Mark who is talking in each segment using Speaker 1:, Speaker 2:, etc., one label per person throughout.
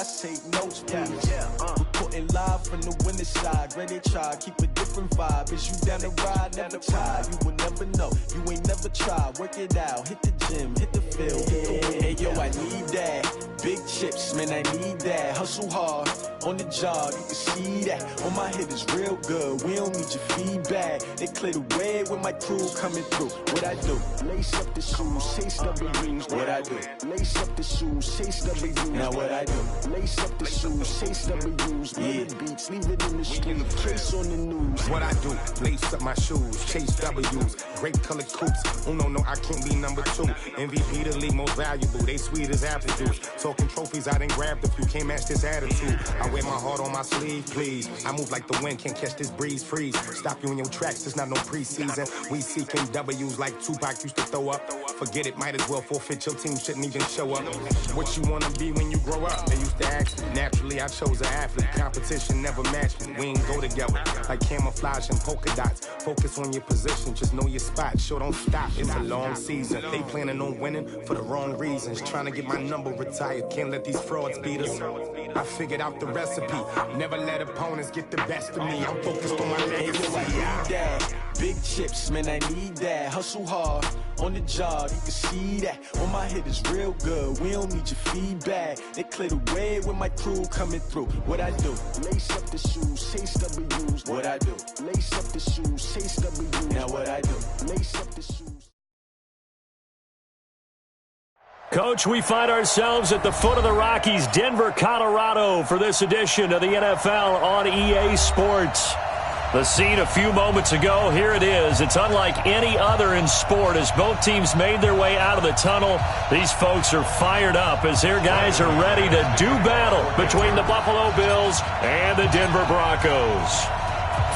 Speaker 1: shots, take notes, please. Reporting live from the winning side. Ready to try, keep a different vibe. Is you down the ride, never tired. You will never know, you ain't never tried. Work it out, hit the gym, hit the field, hit the win. Hey yo, I need that. Big chips, man, I need that. Hustle hard, on the job, you can see that. On my hit is real good, we don't need your feedback. They clear the way with my crew coming through. What I do? Lace up the shoes, chase W's. What I do? Lace up the shoes, chase W's. Now what I do? Lace up the shoes, chase W's. Yeah, beats, leave it in the street, case on the news.
Speaker 2: What I do? Lace up my shoes, chase W's. Great colored coops. Oh no, I can't be number 2. MVP the league most valuable. They sweet as apple juice. Talking trophies, I done grabbed a few. Can't match this attitude. I wear my heart on my sleeve, please. I move like the wind, can't catch this breeze. Freeze. Stop you in your tracks. It's not no preseason. We seeking W's like Tupac used to throw up. Forget it, might as well forfeit. Your team shouldn't even show up. What you wanna be when you grow up? They used to ask me. Naturally, I chose an athlete. Competition never matched me. We ain't go together like camouflage and polka dots. Focus on your position, just know your spot. Sure, don't stop. It's a long season. They planning on winning for the wrong reasons. Trying to get my number retired. Can't let these frauds beat us. I figured out the recipe. Never let opponents get the best of me. I'm focused on my legacy.
Speaker 1: I need that. Big chips, man, I need that. Hustle hard, on the job, you can see that. On my hit is real good, we don't need your feedback. They clear the way with my crew coming through. What I do? Lace up the shoes, chase W's. What I do? Lace up the shoes, chase W's. Now what I do? Lace up the shoes.
Speaker 3: Coach, we find ourselves at the foot of the Rockies, Denver, Colorado, for this edition of the NFL on EA Sports. The scene a few moments ago, here it is. It's unlike any other in sport as both teams made their way out of the tunnel. These folks are fired up as their guys are ready to do battle between the Buffalo Bills and the Denver Broncos.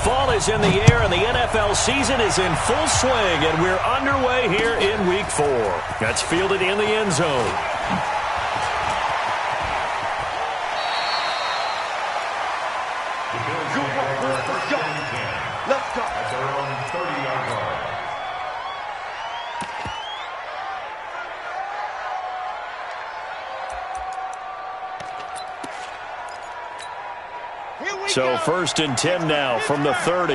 Speaker 3: Fall is in the air and the NFL season is in full swing, and we're underway here in Week 4. That's fielded in the end zone.
Speaker 4: Let's go. At their own 30-yard line.
Speaker 3: So 1st and 10 now from the 30.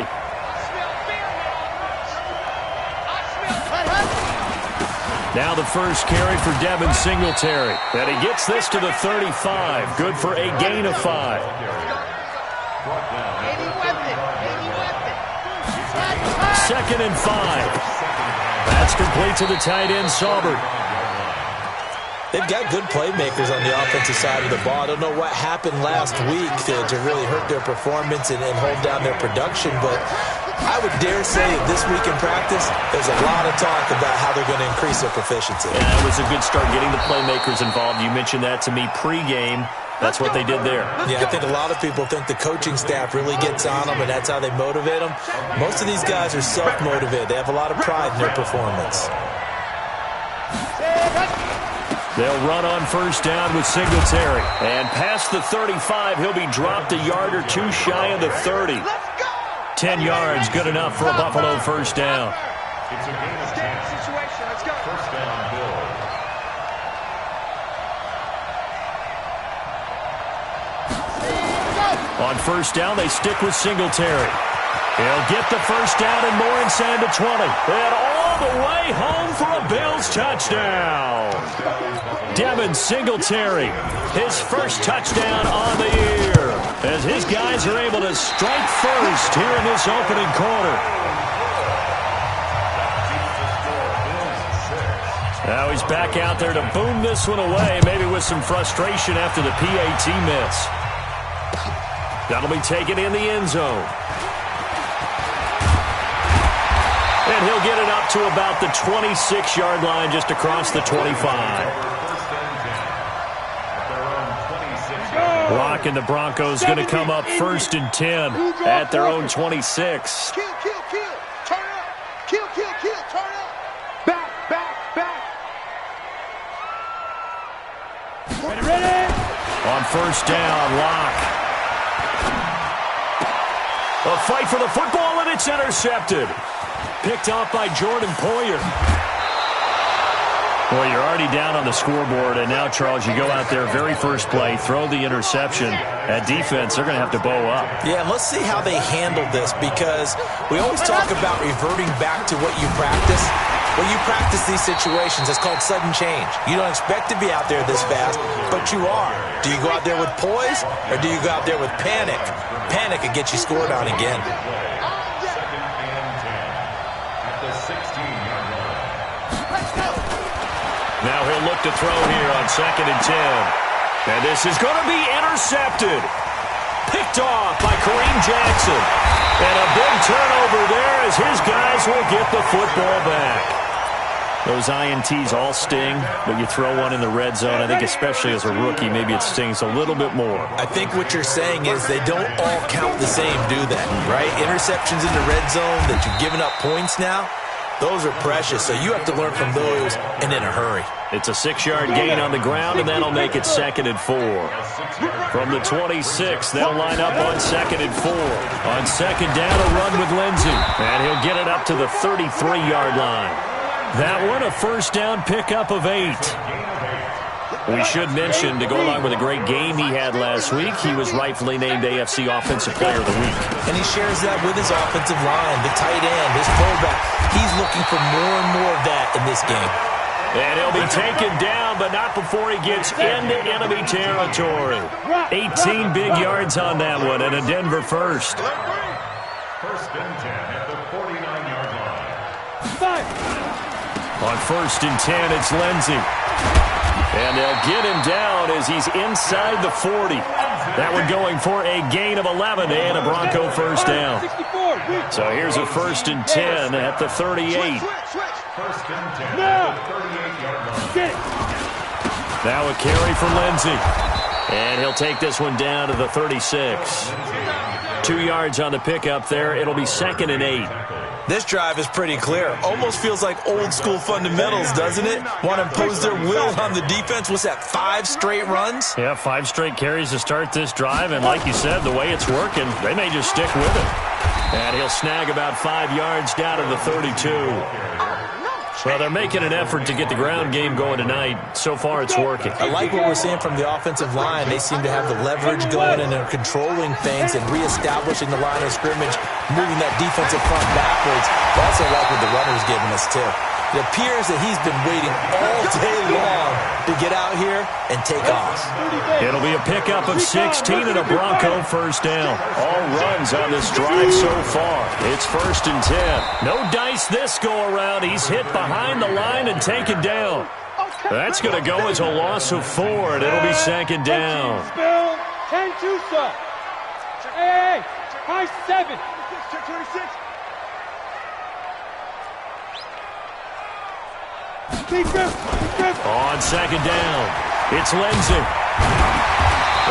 Speaker 3: Now the first carry for Devin Singletary. And he gets this to the 35. Good for a gain of 5. Second and 5. That's complete to the tight end, Saubert.
Speaker 5: They've got good playmakers on the offensive side of the ball. I don't know what happened last week to really hurt their performance and hold down their production, but I would dare say that this week in practice, there's a lot of talk about how they're going to increase their proficiency.
Speaker 3: Yeah, it was a good start getting the playmakers involved. You mentioned that to me pregame. That's what they did there.
Speaker 5: Yeah, I think a lot of people think the coaching staff really gets on them, and that's how they motivate them. Most of these guys are self-motivated. They have a lot of pride in their performance.
Speaker 3: They'll run on first down with Singletary. And past the 35, he'll be dropped a yard or two shy of the 30. 10 yards, good enough for a Buffalo first down.
Speaker 4: It's a game of 10. Situation. Let's go. First down, Bills.
Speaker 3: On first down, they stick with Singletary. He'll get the first down and more inside the 20. And all the way home for a Bills touchdown. Devin Singletary, his first touchdown on the year, as his guys are able to strike first here in this opening quarter. Now he's back out there to boom this one away, maybe with some frustration after the PAT miss. That'll be taken in the end zone. And he'll get it up to about the 26-yard line, just across the 25. Rock and the Broncos going to come up 1st and 10 at their own 26.
Speaker 4: Kill, kill, kill. Turn up. Kill, kill, kill. Turn up. Back, back, back. Ready, ready.
Speaker 3: On first down, Lock. A fight for the football, and it's intercepted. Picked off by Jordan Poyer. Well, you're already down on the scoreboard, and now, Charles, you go out there, very first play, throw the interception. At defense, they're going to have to bow up.
Speaker 5: Yeah, and let's see how they handle this, because we always talk about reverting back to what you practice. When you practice these situations, it's called sudden change. You don't expect to be out there this fast, but you are. Do you go out there with poise, or do you go out there with panic? Panic could get you scored on again.
Speaker 3: Now he'll look to throw here on 2nd and 10. And this is going to be intercepted. Picked off by Kareem Jackson. And a big turnover there as his guys will get the football back. Those INTs all sting, but you throw one in the red zone, I think especially as a rookie, maybe it stings a little bit more.
Speaker 5: I think what you're saying is they don't all count the same, do they? Right? Interceptions in the red zone that you've given up points now, those are precious, so you have to learn from those and in a hurry.
Speaker 3: It's a 6-yard gain on the ground, and that'll make it 2nd and 4. From the 26, they'll line up on 2nd and 4. On 2nd down, a run with Lindsey, and he'll get it up to the 33-yard line. That one, a first down pickup of 8. We should mention, to go along with a great game he had last week, he was rightfully named AFC Offensive Player of the Week.
Speaker 5: And he shares that with his offensive line, the tight end, his fullback. He's looking for more and more of that in this game.
Speaker 3: And he'll be taken down, but not before he gets into enemy territory. 18 big yards on that one, and a Denver first.
Speaker 6: First and 10 at the 49-yard line.
Speaker 3: On 1st and 10, it's Lindsey. And they'll get him down as he's inside the 40. That one going for a gain of 11 and a Bronco first down. So here's a 1st and 10 at the 38.
Speaker 6: First and 10 at the 38-yard line.
Speaker 3: Now a carry for Lindsey. And he'll take this one down to the 36. 2 yards on the pickup there. It'll be 2nd and 8.
Speaker 5: This drive is pretty clear. Almost feels like old-school fundamentals, doesn't it? Want to impose their will on the defense. What's that, 5 straight runs?
Speaker 3: Yeah, 5 straight carries to start this drive. And like you said, the way it's working, they may just stick with it. And he'll snag about 5 yards down to the 32. Well, they're making an effort to get the ground game going tonight. So far, it's working.
Speaker 5: I like what we're seeing from the offensive line. They seem to have the leverage going, and they're controlling things and reestablishing the line of scrimmage, moving that defensive front backwards. I also like what the runner's giving us, too. It appears that he's been waiting all day long to get out here and take off.
Speaker 3: It'll be a pickup of 16 and a Bronco first down. All runs on this drive so far. It's 1st and 10. No dice this go-around. He's hit behind the line and taken down. That's going to go as a loss of 4, and it'll be 2nd down.
Speaker 4: Spill. 10-2, sir. Hey, high 7. 26.
Speaker 3: On 2nd down, it's Lindsey.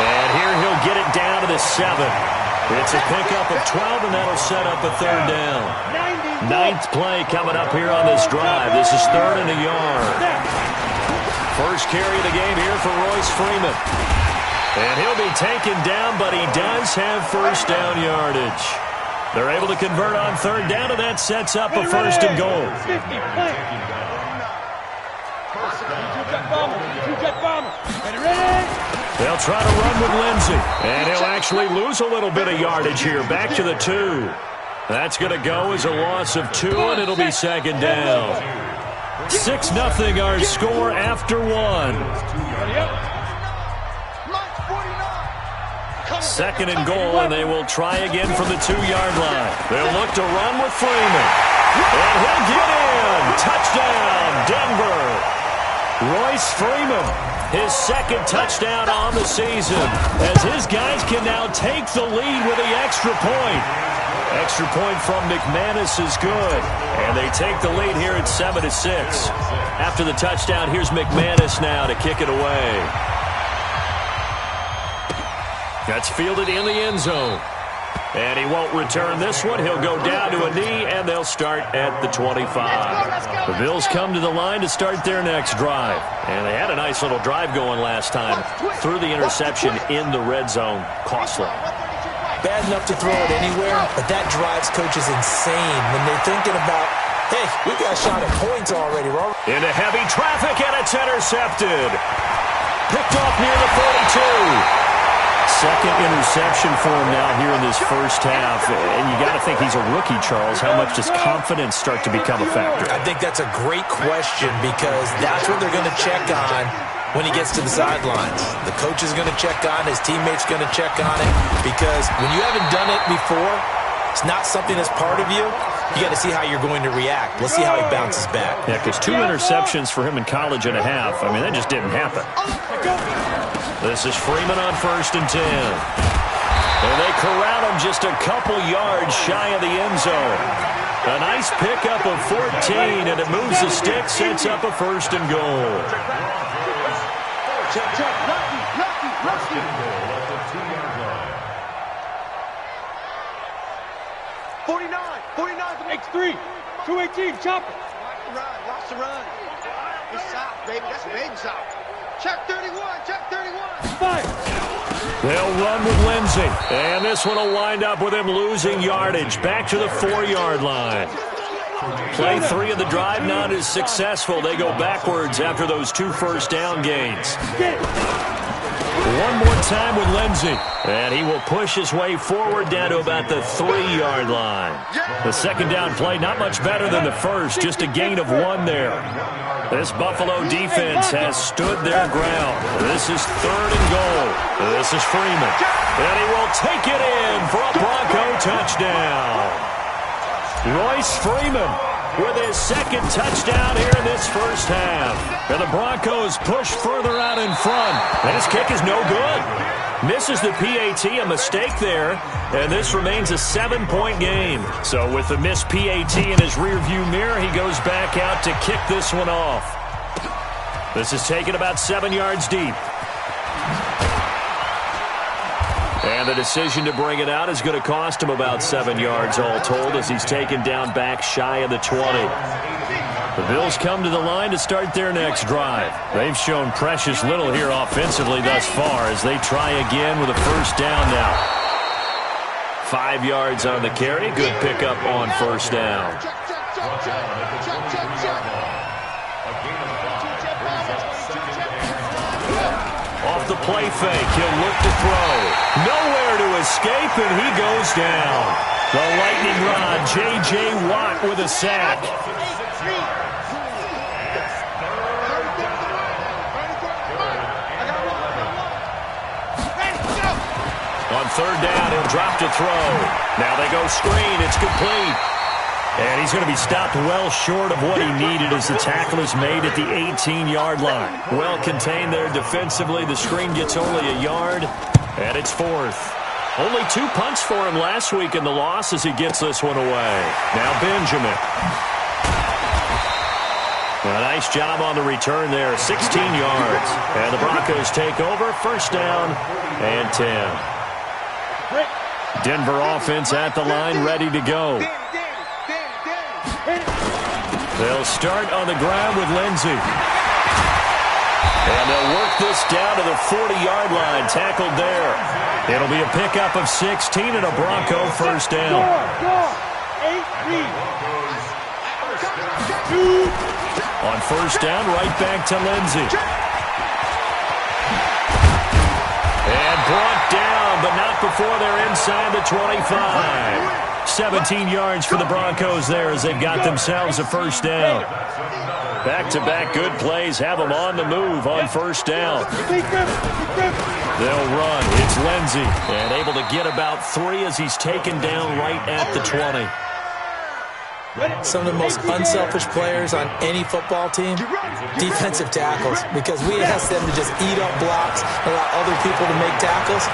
Speaker 3: And here he'll get it down to the 7. It's a pickup of 12, and that'll set up a 3rd down. 9th play coming up here on this drive. This is 3rd and a yard. First carry of the game here for Royce Freeman. And he'll be taken down, but he does have first down yardage. They're able to convert on 3rd down, and that sets up a 1st and goal. They'll try to run with Lindsey, and he'll actually lose a little bit of yardage here. Back to the 2. That's going to go as a loss of 2, and it'll be 2nd down. 6-0 our score after 1. 2nd and goal, and they will try again from the 2-yard line. They'll look to run with Freeman. And he'll get in. Touchdown, Denver. Royce Freeman, his 2nd touchdown on the season, as his guys can now take the lead with the extra point. Extra point from McManus is good, and they take the lead here at 7-6. After the touchdown, here's McManus now to kick it away. That's fielded in the end zone. And he won't return this one. He'll go down to a knee, and they'll start at the 25. The Bills come to the line to start their next drive. And they had a nice little drive going last time. Threw the interception in the red zone. Costly.
Speaker 5: Bad enough to throw it anywhere, but that drives coaches insane when they're thinking about Hey, we got a shot at points already, Robert.
Speaker 3: Into heavy traffic, and it's intercepted. Picked off near the 42. Second interception for him now here in this first half. And you got to think he's a rookie, Charles. How much does confidence start to become a factor?
Speaker 5: I think that's a great question because that's what they're going to check on when he gets to the sidelines. The coach is going to check on, his teammates going to check on it, because when you haven't done it before, it's not something that's part of you. You got to see how you're going to react. Let's see how he bounces back.
Speaker 3: Yeah, because 2 interceptions for him in college and a half. I mean, that just didn't happen. This is Freeman on 1st and 10. And they corral him just a couple yards shy of the end zone. A nice pickup of 14, and it moves the stick, sets up a 1st and goal.
Speaker 6: First and goal at the 2-yard line.
Speaker 4: 49 to make 3. 218, chop it. Lots to run. It's south, baby. That's big south. Check 31, check 31. 5.
Speaker 3: They'll run with Lindsey. And this one will wind up with him losing yardage. Back to the 4-yard line. Play 3 of the drive not as successful. They go backwards after those 2 first down gains. One more time with Lindsey. And he will push his way forward down to about the 3-yard line. The second down play not much better than the first. Just a gain of 1 there. This Buffalo defense has stood their ground. This is 3rd and goal. This is Freeman. And he will take it in for a Bronco touchdown. Royce Freeman with his 2nd touchdown here in this first half. And the Broncos push further out in front. And his kick is no good. Misses the PAT, a mistake there. And this remains a 7-point game. So with the missed PAT in his rearview mirror, he goes back out to kick this one off. This is taken about 7 yards deep. And the decision to bring it out is going to cost him about 7 yards all told as he's taken down back shy of the 20. The Bills come to the line to start their next drive. They've shown precious little here offensively thus far as they try again with a first down now. 5 yards on the carry. Good pickup on first down. Off the play fake, he'll look to throw. Nowhere to escape, and he goes down. The lightning rod, J.J. Watt with a sack. On 3rd down, he'll drop to throw. Now they go screen. It's complete. And he's going to be stopped well short of what he needed as the tackle is made at the 18-yard line. Well contained there defensively. The screen gets only a yard, and it's 4th. Only 2 punts for him last week in the loss as he gets this one away. Now Benjamin. A nice job on the return there, 16 yards. And the Broncos take over, first down and 10. Denver offense at the line, ready to go. They'll start on the ground with Lindsey. And they'll work this down to the 40-yard line, tackled there. It'll be a pickup of 16 and a Bronco first down. On first down, right back to Lindsey. And brought down, but not before they're inside the 25. 17 yards for the Broncos there as they've got themselves a first down. Back-to-back good plays have them on the move on first down. They'll run. It's Lindsey, and able to get about 3 as he's taken down right at the 20.
Speaker 5: Some of the most unselfish players on any football team, defensive tackles, because we ask them to just eat up blocks, allow other people to make tackles.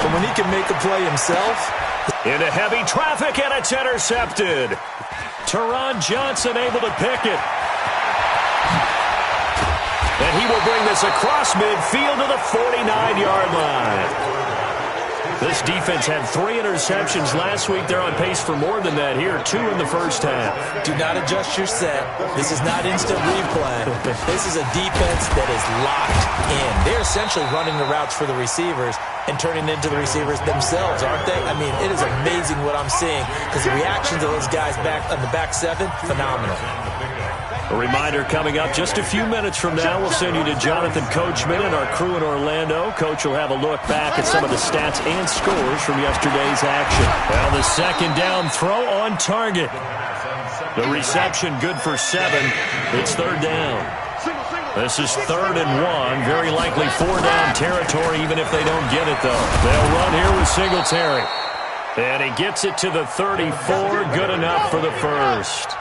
Speaker 5: But when he can make a play himself.
Speaker 3: Into heavy traffic, and it's intercepted. Teron Johnson able to pick it. And he will bring this across midfield to the 49-yard line. This defense had 3 interceptions last week. They're on pace for more than that here, 2 in the first half.
Speaker 5: Do not adjust your set. This is not instant replay. This is a defense that is locked in. They're essentially running the routes for the receivers and turning into the receivers themselves, aren't they? I mean, it is amazing what I'm seeing because the reactions of those guys back on the back 7, phenomenal.
Speaker 3: A reminder coming up just a few minutes from now, we'll send you to Jonathan Coachman and our crew in Orlando. Coach will have a look back at some of the stats and scores from yesterday's action. Well, the second down throw on target. The reception good for 7. It's third down. This is 3rd and 1. Very likely 4-down territory even if they don't get it, though. They'll run here with Singletary. And he gets it to the 34. Good enough for the first.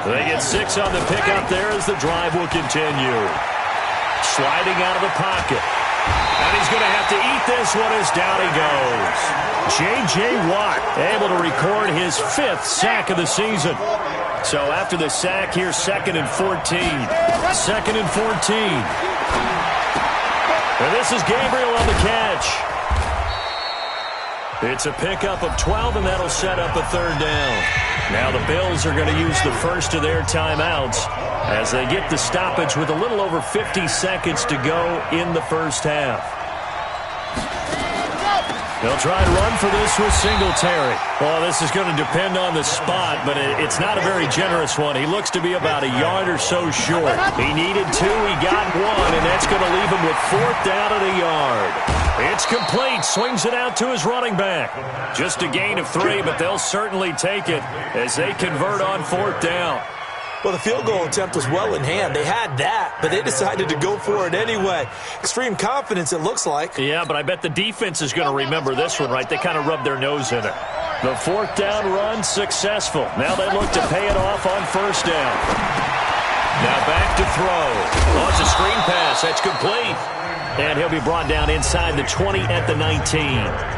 Speaker 3: They get 6 on the pickup there as the drive will continue. Sliding out of the pocket. And he's going to have to eat this one as down he goes. J.J. Watt able to record his 5th sack of the season. So after the sack, here's 2nd and 14. 2nd and 14. And this is Gabriel on the catch. It's a pickup of 12, and that'll set up a 3rd down. Now the Bills are going to use the first of their timeouts as they get the stoppage with a little over 50 seconds to go in the first half. They'll try and run for this with Singletary. Well, this is going to depend on the spot, but it's not a very generous one. He looks to be about a yard or so short. He needed 2, he got 1, and that's going to leave him with 4th down at a yard. It's complete. Swings it out to his running back. Just a gain of 3, but they'll certainly take it as they convert on 4th down.
Speaker 5: Well, the field goal attempt was well in hand. They had that, but they decided to go for it anyway. Extreme confidence, it looks like.
Speaker 3: Yeah, but I bet the defense is going to remember this one, right? They kind of rubbed their nose in it. The 4th down run successful. Now they look to pay it off on 1st down. Now back to throw. Oh, it's a screen pass. That's complete. And he'll be brought down inside the 20 at the 19.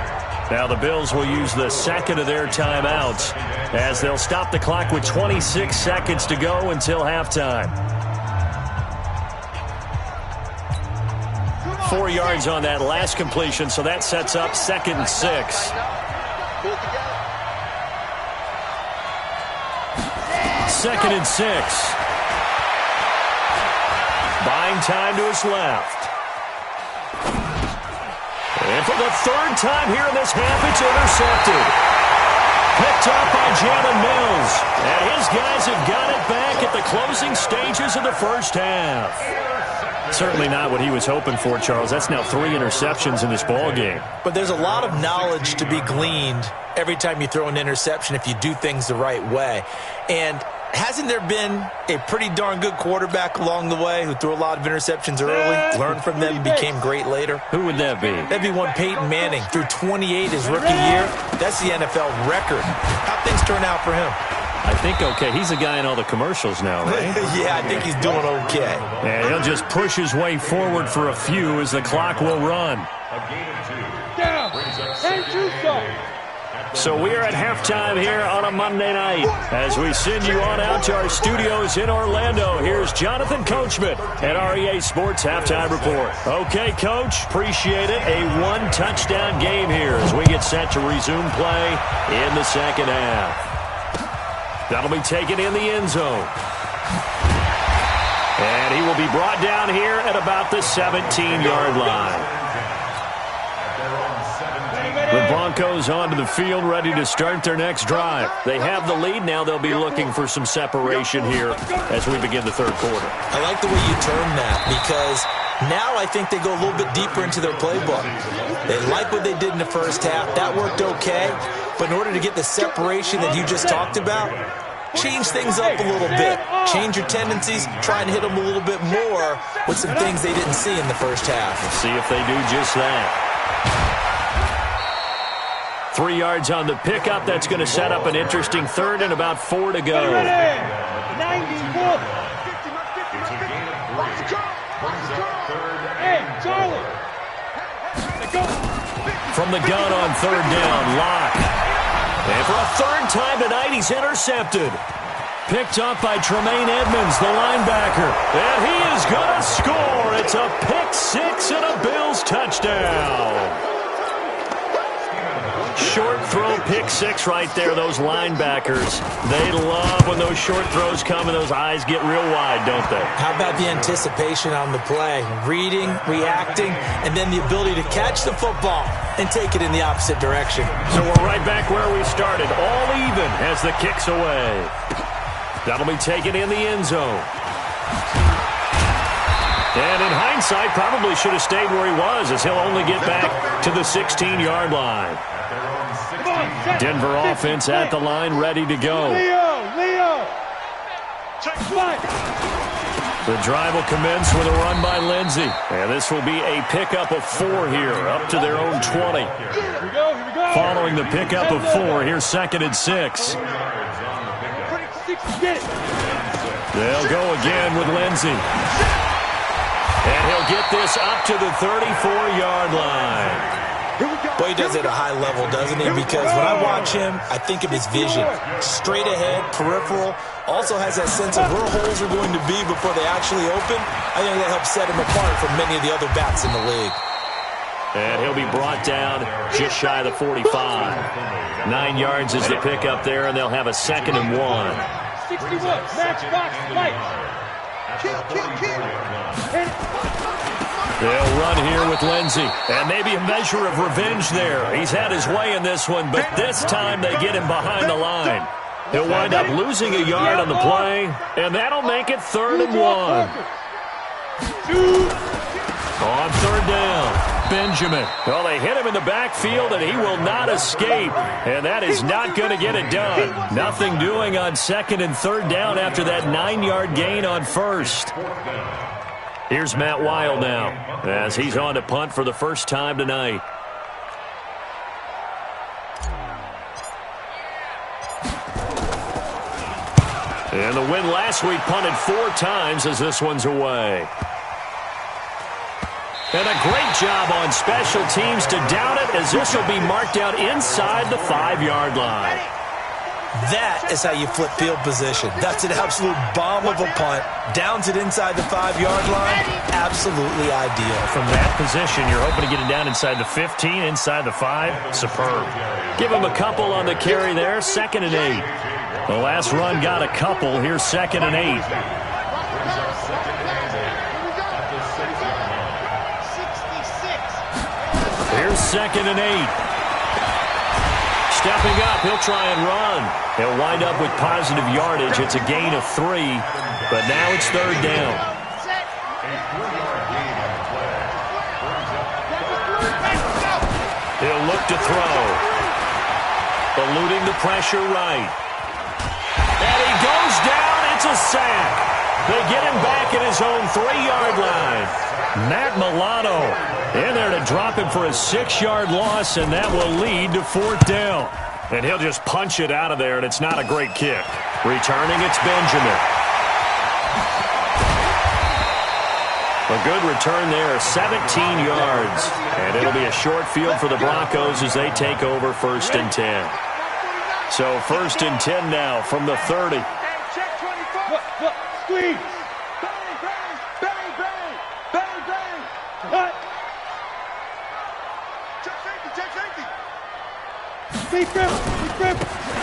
Speaker 3: Now the Bills will use the 2nd of their timeouts as they'll stop the clock with 26 seconds to go until halftime. 4 yards on that last completion, so that sets up 2nd and 6. 2nd and 6. Buying time to his left. And for the 3rd time here in this half, it's intercepted. Picked up by Jalen Mills. And his guys have got it back at the closing stages of the first half. Certainly not what he was hoping for, Charles. That's now 3 interceptions in this ball game.
Speaker 5: But there's a lot of knowledge to be gleaned every time you throw an interception if you do things the right way. And hasn't there been a pretty darn good quarterback along the way who threw a lot of interceptions early, learned from them, became great later?
Speaker 3: Who would that be?
Speaker 5: That'd be one Peyton Manning. Threw 28 his rookie year. That's the NFL record. How'd things turn out for him?
Speaker 3: I think okay. He's a guy in all the commercials now, right?
Speaker 5: Yeah, I think he's doing okay.
Speaker 3: And he'll just push his way forward for a few as the clock will run.
Speaker 4: Down. And shoot some.
Speaker 3: So we're at halftime here on a Monday night. As we send you on out to our studios in Orlando, here's Jonathan Coachman at our EA Sports Halftime Report. Okay, Coach, appreciate it. A 1-touchdown game here as we get set to resume play in the second half. That'll be taken in the end zone. And he will be brought down here at about the 17-yard line. The Broncos onto the field, ready to start their next drive. They have the lead. Now they'll be looking for some separation here as we begin the third quarter.
Speaker 5: I like the way you term that because now I think they go a little bit deeper into their playbook. They like what they did in the first half. That worked okay. But in order to get the separation that you just talked about, change things up a little bit. Change your tendencies. Try and hit them a little bit more with some things they didn't see in the first half.
Speaker 3: Let's see if they do just that. 3 yards on the pickup. That's going to set up an interesting third and about 4 to go.
Speaker 4: 94. Hey, Charlie.
Speaker 3: From the gun on 3rd down, Locke. And for a 3rd time tonight, he's intercepted. Picked up by Tremaine Edmonds, the linebacker. And he is going to score. It's a pick 6 and a Bills touchdown. short throw pick six right there, those linebackers. They love when those short throws come and those eyes get real wide, don't they?
Speaker 5: How about the anticipation on the play? Reading, reacting, and then the ability to catch the football and take it in the opposite direction.
Speaker 3: So we're right back where we started, all even as the kick's away. That'll be taken in the end zone. And in hindsight, probably should have stayed where he was, as he'll only get back to the 16-yard line. Denver offense at the line, ready to go.
Speaker 4: Leo!
Speaker 3: The drive will commence with a run by Lindsey. And this will be a pickup of 4 here, up to their own 20.
Speaker 4: Here we go.
Speaker 3: Following the pickup of 4, here's 2nd and 6. They'll go again with Lindsey. And he'll get this up to the 34-yard line.
Speaker 5: Boy, he does it at a high level, doesn't he? Because when I watch him, I think of his vision. Straight ahead, peripheral. Also has that sense of where holes are going to be before they actually open. I think that helps set him apart from many of the other backs in the league.
Speaker 3: And he'll be brought down just shy of the 45. 9 yards is the pickup there, and they'll have a 2nd and 1.
Speaker 4: 61, match box, lights.
Speaker 3: They'll run here with Lindsey. And maybe a measure of revenge there. He's had his way in this one, but this time they get him behind the line. He'll wind up losing a yard on the play, and that'll make it 3rd and 1. On 3rd down, Benjamin. Well, they hit him in the backfield, and he will not escape. And that is not going to get it done. Nothing doing on 2nd and 3rd down after that 9-yard gain on 1st. Here's Matt Weil now, as he's on to punt for the first time tonight. And the win last week punted 4 times as this one's away. And a great job on special teams to down it, as this will be marked out inside the 5-yard line.
Speaker 5: That is how you flip field position. That's an absolute bomb of a punt. Downs it inside the 5-yard line. Absolutely ideal.
Speaker 3: From that position, you're hoping to get it down inside the 15, inside the 5. Superb. Give him a couple on the carry there. 2nd and 8. The last run got a couple. Here's 2nd and 8. Here's 2nd and 8. Stepping up, he'll try and run. He'll wind up with positive yardage. It's a gain of 3, but now it's 3rd down. He'll look to throw. Eluding the pressure right. And he goes down. It's a sack. They get him back at his own 3-yard line. Matt Milano in there to drop him for a 6-yard loss, and that will lead to 4th down. And he'll just punch it out of there, and it's not a great kick. Returning, it's Benjamin. A good return there, 17 yards. And it'll be a short field for the Broncos as they take over 1st and 10. So 1st and 10 now from the 30.
Speaker 4: Look, squeeze.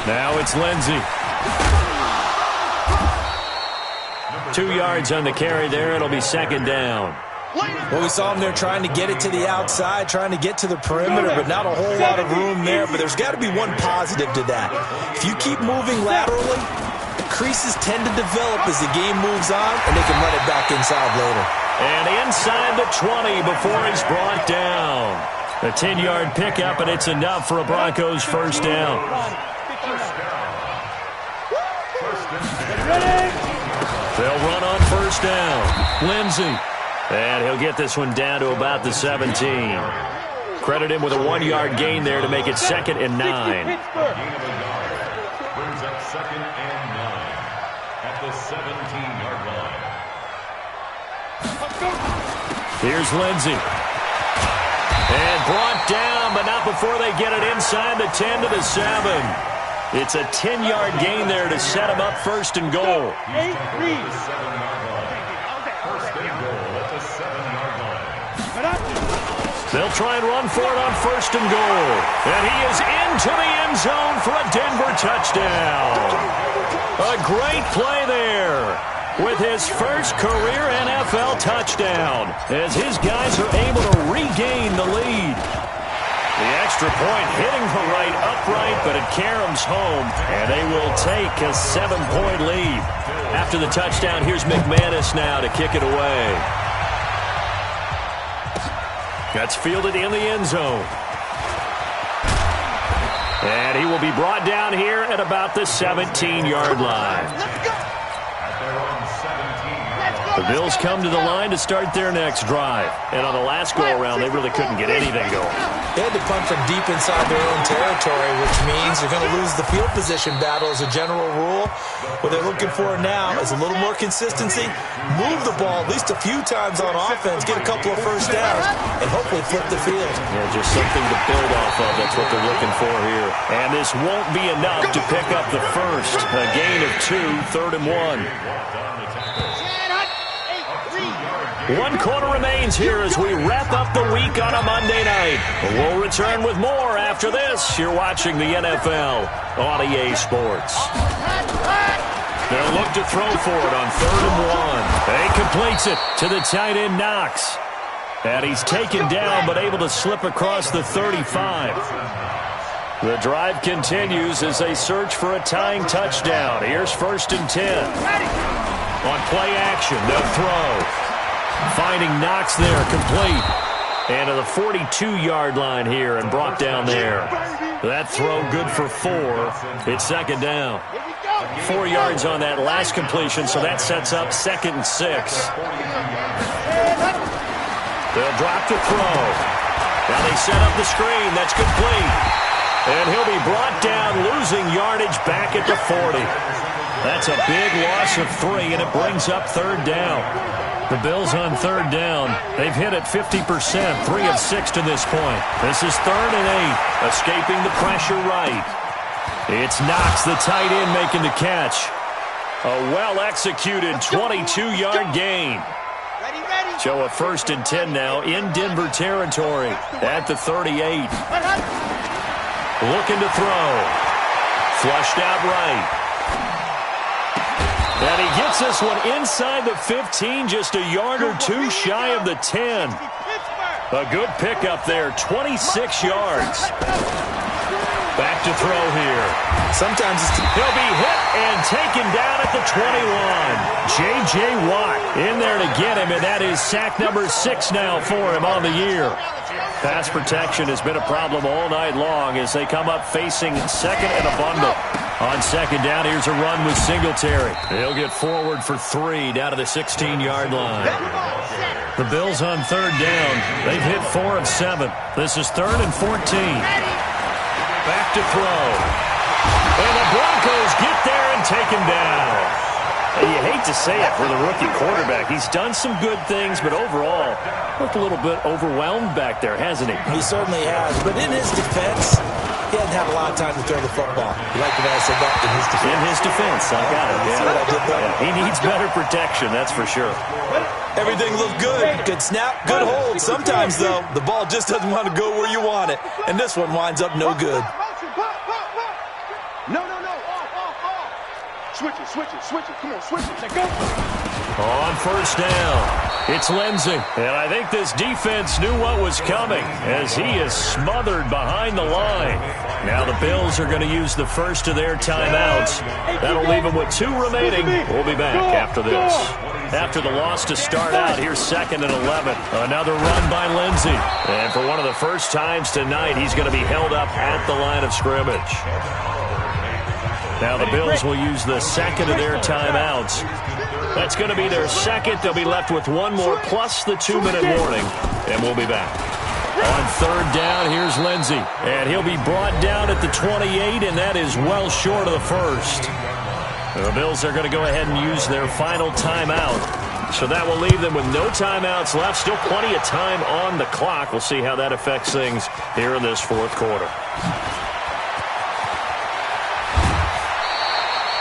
Speaker 3: Now it's Lindsey. 2 yards on the carry there. It'll be 2nd down.
Speaker 5: Well, we saw him there trying to get it to the outside, trying to get to the perimeter, but not a whole lot of room there. But there's got to be one positive to that. If you keep moving laterally, creases tend to develop as the game moves on, and they can run it back inside later.
Speaker 3: And inside the 20 before he's brought down. A 10-yard pickup, and it's enough for a Broncos 1st down. They'll run on 1st down. Lindsey. And he'll get this one down to about the 17. Credit him with a 1-yard gain there to make it 2nd and 9.
Speaker 6: Brings up 2nd and 9 at the 17-yard line.
Speaker 3: Here's Lindsey. And brought down, but not before they get it inside the 10 to the 7. It's a 10-yard gain there to set him up 1st and goal.
Speaker 6: 1st and goal at the 7-yard line.
Speaker 3: They'll try and run for it on 1st and goal. And he is into the end zone for a Denver touchdown. A great play there with his first career NFL touchdown as his guys are able to regain the lead. The extra point hitting the right upright, but it caroms home, and they will take a 7-point lead. After the touchdown, here's McManus now to kick it away. That's fielded in the end zone. And he will be brought down here at about the 17-yard line. The Bills come to the line to start their next drive. And on the last go-around, they really couldn't get anything going.
Speaker 5: They had to punt from deep inside their own territory, which means they're going to lose the field position battle as a general rule. What they're looking for now is a little more consistency, move the ball at least a few times on offense, get a couple of first downs, and hopefully flip the field.
Speaker 3: Yeah, just something to build off of. That's what they're looking for here. And this won't be enough to pick up the first. A gain of 2, 3rd and 1. 1 quarter remains here as we wrap up the week on a Monday night. We'll return with more after this. You're watching the NFL on EA Sports. They'll look to throw for it on 3rd and 1. He completes it to the tight end Knox. And he's taken down but able to slip across the 35. The drive continues as they search for a tying touchdown. Here's 1st and 10. On play action, they'll throw. Finding Knox there, complete. And to the 42-yard line here and brought down there. That throw good for 4. It's 2nd down. 4 yards on that last completion, so that sets up 2nd and 6. They'll drop the throw. Now they set up the screen. That's complete. And he'll be brought down, losing yardage back at the 40. That's a big loss of 3, and it brings up 3rd down. The Bills on 3rd down. They've hit it 50%, 3 of 6 to this point. This is 3rd and 8, escaping the pressure right. It's Knox, the tight end, making the catch. A well-executed 22-yard gain. So a 1st and 10 now in Denver territory at the 38. Looking to throw. Flushed out right. And he gets this one inside the 15, just a yard or 2 shy of the 10. A good pickup there, 26 yards. Back to throw here.
Speaker 5: Sometimes
Speaker 3: he'll be hit and taken down at the 21. J.J. Watt in there to get him, and that is sack number 6 now for him on the year. Pass protection has been a problem all night long as they come up facing 2nd and a bundle. On 2nd down, here's a run with Singletary. He'll get forward for 3 down to the 16-yard line. The Bills on 3rd down. They've hit 4 of 7. This is 3rd and 14. Back to throw. And the Broncos get there and take him down. You hate to say it for the rookie quarterback. He's done some good things, but overall, looked a little bit overwhelmed back there, hasn't he?
Speaker 5: He certainly has. But in his defense, he hadn't had a lot of time to throw the football. You like the way I said that? In his defense.
Speaker 3: In his defense. I got it.
Speaker 5: See what I did there?
Speaker 3: Yeah, he needs better protection, that's for sure.
Speaker 5: Everything looked good. Good snap, good hold. Sometimes, though, the ball just doesn't want to go where you want it. And this one winds up no good.
Speaker 4: No. Switch it. Come on, switch it. Go.
Speaker 3: On 1st down, it's Lindsey. And I think this defense knew what was coming as he is smothered behind the line. Now the Bills are going to use the first of their timeouts. That'll leave them with 2 remaining. We'll be back after this. After the loss to start out, here's 2nd and 11. Another run by Lindsey. And for one of the first times tonight, he's going to be held up at the line of scrimmage. Now the Bills will use the 2nd of their timeouts. That's going to be their 2nd. They'll be left with 1 more plus the 2-minute warning. And we'll be back. On 3rd down, here's Lindsey. And he'll be brought down at the 28, and that is well short of the first. The Bills are going to go ahead and use their final timeout. So that will leave them with no timeouts left. Still plenty of time on the clock. We'll see how that affects things here in this 4th quarter.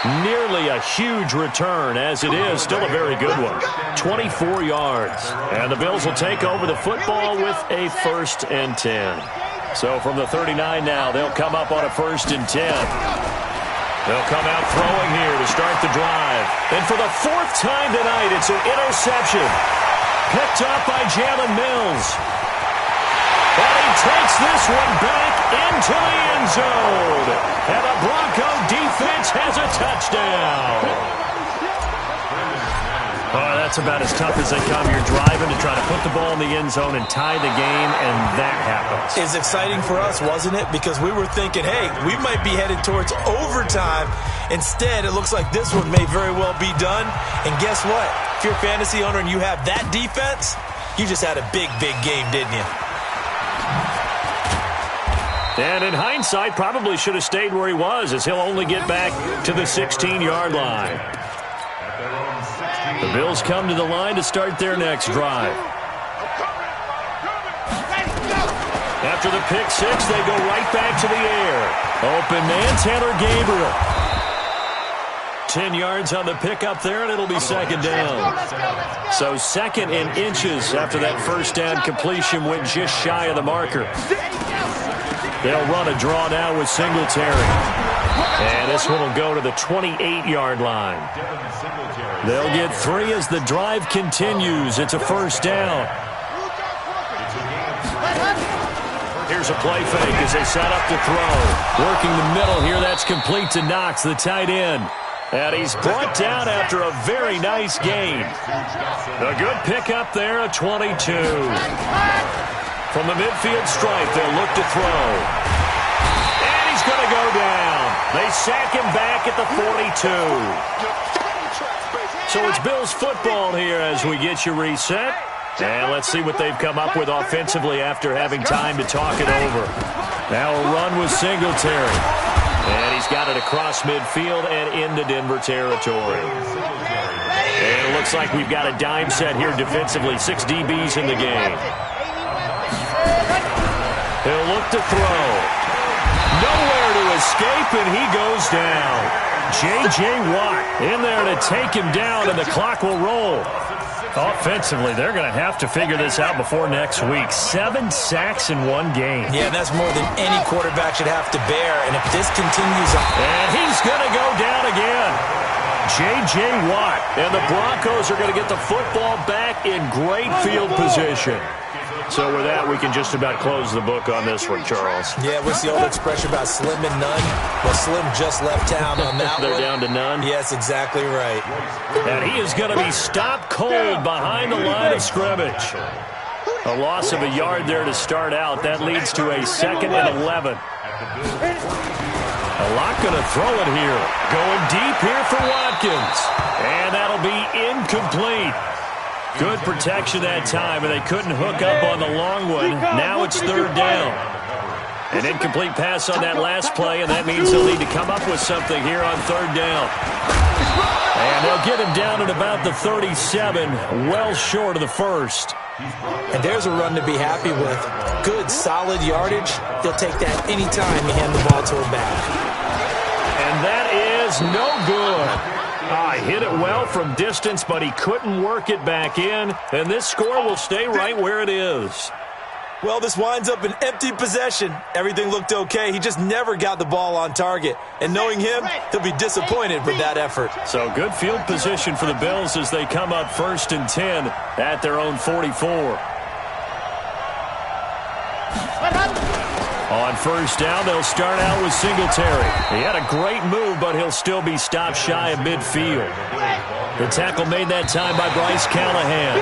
Speaker 3: Nearly a huge return, as it is still a very good one. 24 yards. And the Bills will take over the football with a 1st and 10. So from the 39 now, they'll come up on a 1st and 10. They'll come out throwing here to start the drive. And for the 4th time tonight, it's an interception. Picked up by Jalen Mills. And he takes this one back into the end zone. And the Bronco defense has a touchdown. Oh, that's about as tough as they come. You're driving to try to put the ball in the end zone and tie the game, and that happens.
Speaker 5: It's exciting for us, wasn't it? Because we were thinking, hey, we might be headed towards overtime. Instead, it looks like this one may very well be done. And guess what? If you're a fantasy owner and you have that defense, you just had a big, big game, didn't you?
Speaker 3: And in hindsight, probably should have stayed where he was, as he'll only get back to the 16-yard line. The Bills come to the line to start their next drive. After the pick six, they go right back to the air. Open man, Taylor Gabriel. 10 yards on the pickup there, and it'll be 2nd down. So 2nd and inches after that 1st down completion went just shy of the marker. They'll run a draw now with Singletary. And this one will go to the 28-yard line. They'll get 3 as the drive continues. It's a 1st down. Here's a play fake as they set up to throw. Working the middle here, that's complete to Knox, the tight end. And he's brought down after a very nice gain. A good pickup there, a 22. From the midfield stripe, they'll look to throw. And he's going to go down. They sack him back at the 42. So it's Bills football here as we get you reset. And let's see what they've come up with offensively after having time to talk it over. Now a run with Singletary. And he's got it across midfield and into Denver territory. And it looks like we've got a dime set here defensively. 6 DBs in the game. He'll look to throw. Nowhere to escape, and he goes down. J.J. Watt in there to take him down, and the clock will roll. Offensively, they're going to have to figure this out before next week. 7 sacks in one game.
Speaker 5: Yeah, that's more than any quarterback should have to bear. And if this continues on...
Speaker 3: And he's going to go down again. J.J. Watt. And the Broncos are going to get the football back in great field position. So with that, we can just about close the book on this one, Charles.
Speaker 5: Yeah, what's the old expression about slim and none? Well, Slim just left town on that
Speaker 3: They're
Speaker 5: one.
Speaker 3: down to none?
Speaker 5: Yes, exactly right.
Speaker 3: And he is going to be stopped cold behind the line of scrimmage. A loss of a yard there to start out. That leads to a 2nd and 11. A lot going to throw it here. Going deep here for Watkins. And that'll be incomplete. Good protection that time, and they couldn't hook up on the long one. Now it's 3rd down. An incomplete pass on that last play, and that means they'll need to come up with something here on 3rd down. And they'll get him down at about the 37, well short of the 1st.
Speaker 5: And there's a run to be happy with. Good, solid yardage. He'll take that anytime you hand the ball to him back.
Speaker 3: And that is no good. Hit it well from distance, but he couldn't work it back in. And this score will stay right where it is.
Speaker 5: Well, this winds up an empty possession. Everything looked okay. He just never got the ball on target. And knowing him, he'll be disappointed with that effort.
Speaker 3: So good field position for the Bills as they come up 1st and 10 at their own 44. On 1st down, they'll start out with Singletary. He had a great move, but he'll still be stopped shy of midfield. The tackle made that time by Bryce Callahan.